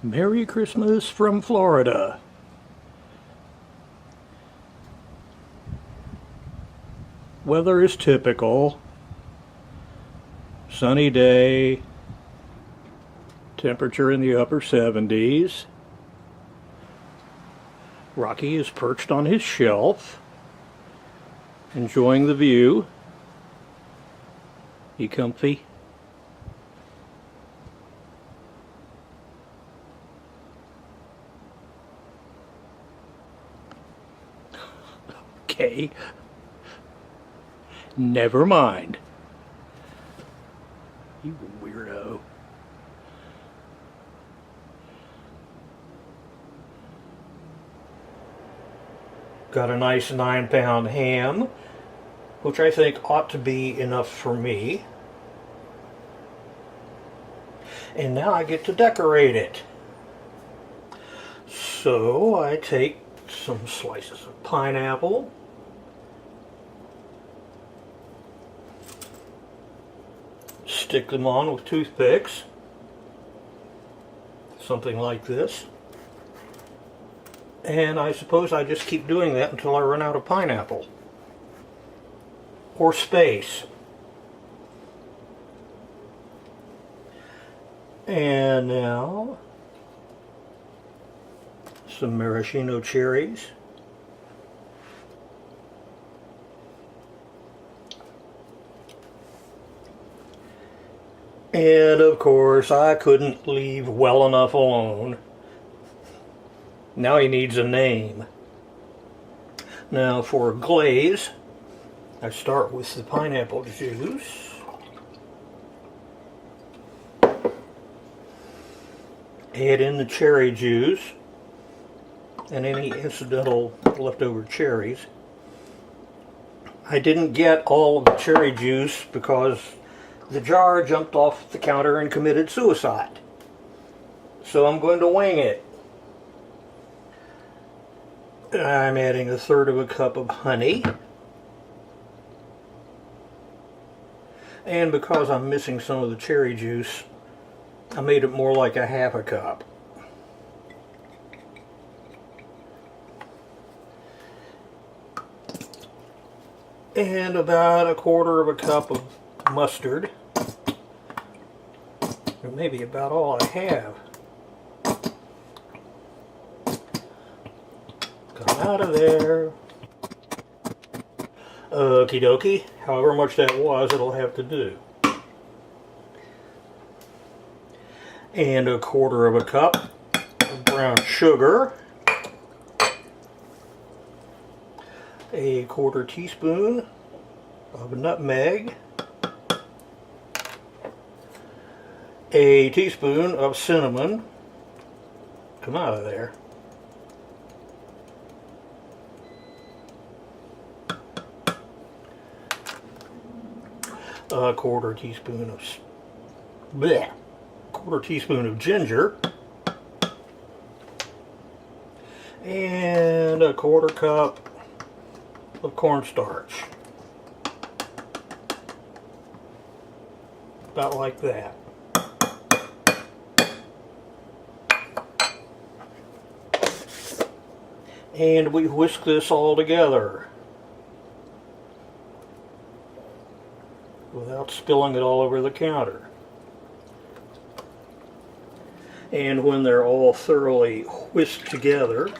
Merry Christmas from Florida. Weather is typical. Sunny day. Temperature in the upper 70s. Rocky is perched on his shelf, enjoying the view. You comfy? Okay. Never mind. You weirdo. Got a nice 9-pound ham, which I think ought to be enough for me. And now I get to decorate it. So I take some slices of pineapple, stick them on with toothpicks, something like this. And I suppose I just keep doing that until I run out of pineapple or space. And now some maraschino cherries. And of course I couldn't leave well enough alone. Now he needs a name. Now for a glaze, I start with the pineapple juice. Add in the cherry juice and any incidental leftover cherries. I didn't get all of the cherry juice because the jar jumped off the counter and committed suicide. So I'm going to wing it. I'm adding 1/3 cup of honey. And because I'm missing some of the cherry juice, I made it more like 1/2 cup. And about 1/4 cup of mustard. Or maybe about all I have. Come out of there. Okie dokie. However much that was, it'll have to do. And 1/4 cup of brown sugar. 1/4 teaspoon of nutmeg. 1 teaspoon of cinnamon. Come out of there. 1/4 teaspoon of 1/4 teaspoon of ginger, and 1/4 cup of cornstarch. About like that. And we whisk this all together without spilling it all over the counter. And when they're all thoroughly whisked together,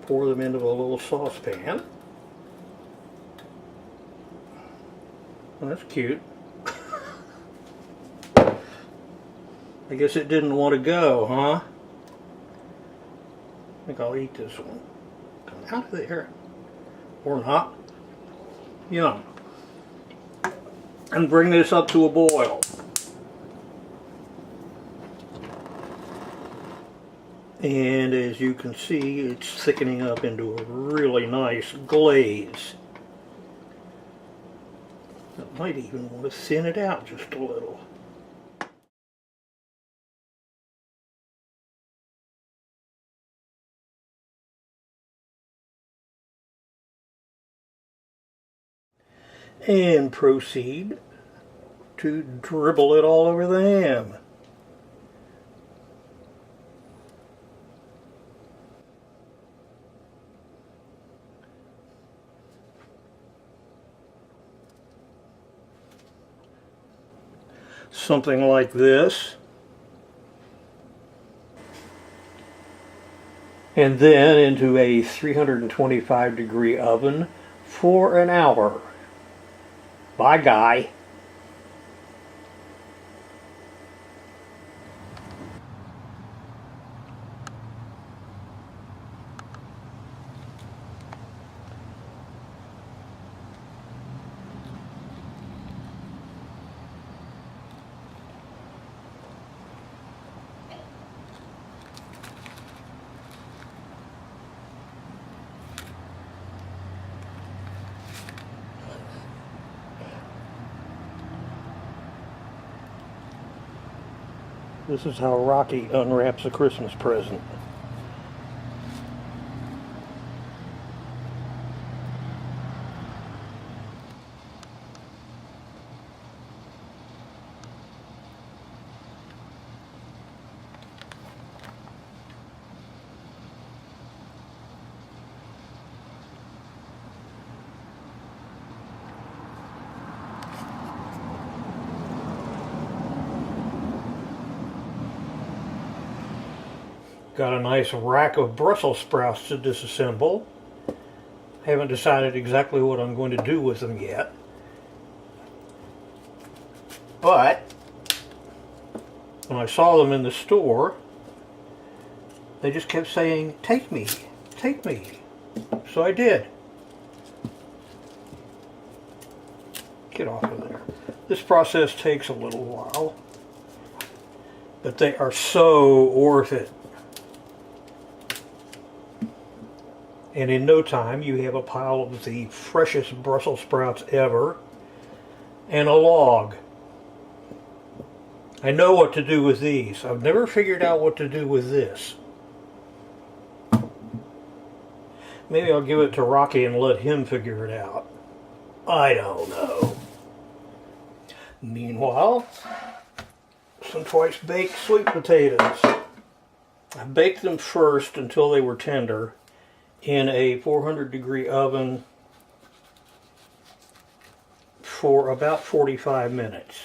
pour them into a little saucepan. Well, that's cute. I guess it didn't want to go, huh? I think I'll eat this one. Come out of there. Or not. Yum. And bring this up to a boil. And as you can see, it's thickening up into a really nice glaze. I might even want to thin it out just a little. And proceed to dribble it all over the ham. something like this. And then into a 325-degree oven for an hour. Bye, Guy. This is how Rocky unwraps a Christmas present. Got a nice rack of Brussels sprouts to disassemble. Haven't decided exactly what I'm going to do with them yet. But when I saw them in the store, they just kept saying, "Take me, take me." So I did. Get off of there. This process takes a little while, but they are so worth it. And in no time, you have a pile of the freshest Brussels sprouts ever and a log. I know what to do with these. I've never figured out what to do with this. Maybe I'll give it to Rocky and let him figure it out. I don't know. Meanwhile, some twice baked sweet potatoes. I baked them first until they were tender in a 400-degree oven for about 45 minutes.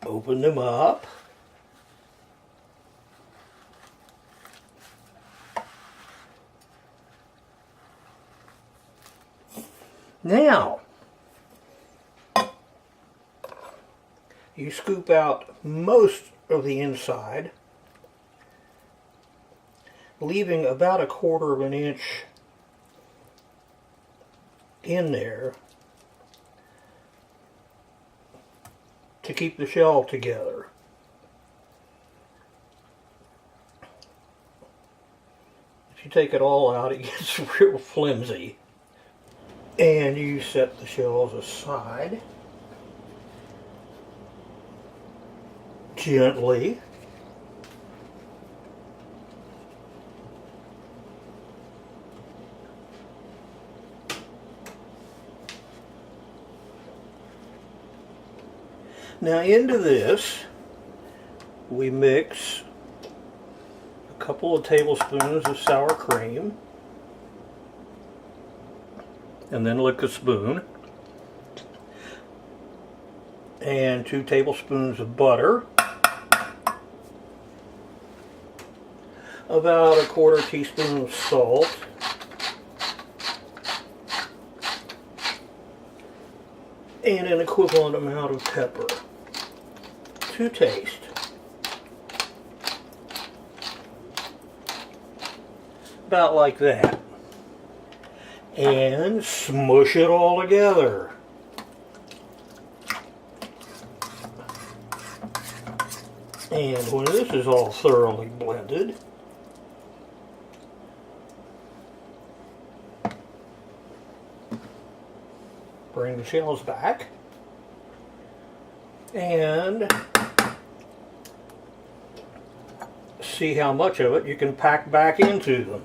Open them up. Now, you scoop out most of the inside, leaving about 1/4 of an inch in there to keep the shell together. If you take it all out, it gets real flimsy. And you set the shells aside gently. Now into this, we mix a couple of tablespoons of sour cream, and then lick a spoon, and 2 tablespoons of butter, about 1/4 teaspoon of salt, and an equivalent amount of pepper to taste. About like that. And smush it all together. And when this is all thoroughly blended, bring the shells back and see how much of it you can pack back into them.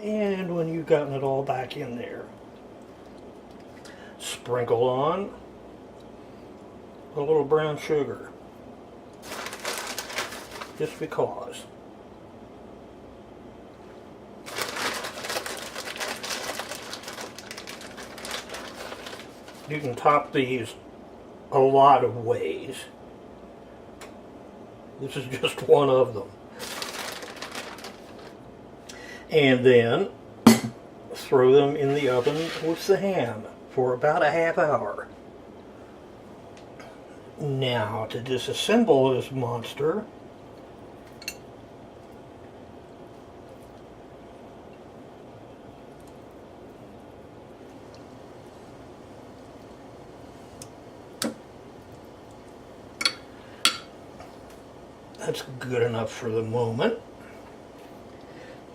And when you've gotten it all back in there. Sprinkle on a little brown sugar, just because. You can top these a lot of ways. This is just one of them. And then throw them in the oven with the ham for about a half hour. Now, to disassemble this monster, that's good enough for the moment.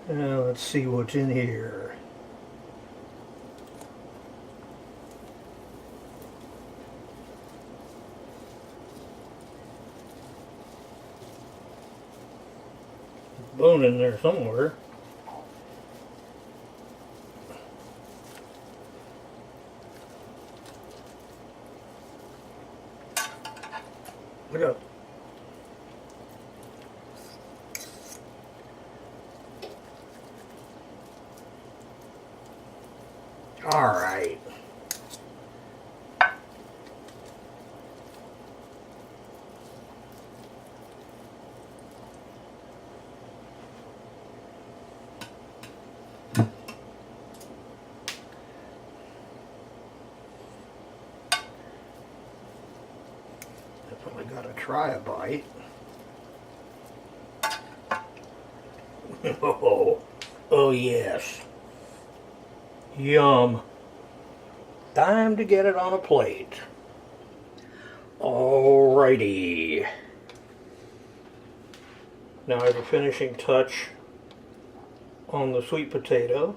Now let's see what's in here. Bone in there somewhere. Look up. All right. Definitely got to try a bite. Oh yes. Yum. Time to get it on a plate. Alrighty. Now I have a finishing touch on the sweet potato.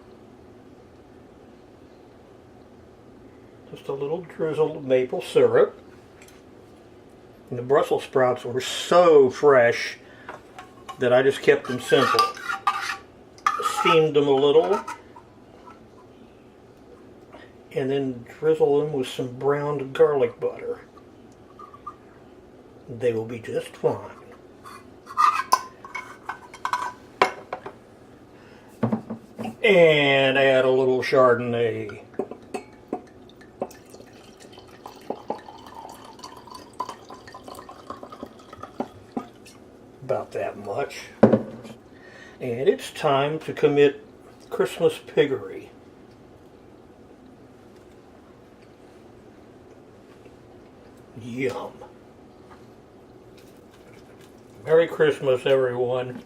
Just a little drizzle of maple syrup. And the Brussels sprouts were so fresh that I just kept them simple. Steamed them a little, and then drizzle them with some browned garlic butter. They will be just fine. And add a little Chardonnay. About that much. And it's time to commit Christmas piggery. Yum. Merry Christmas, everyone.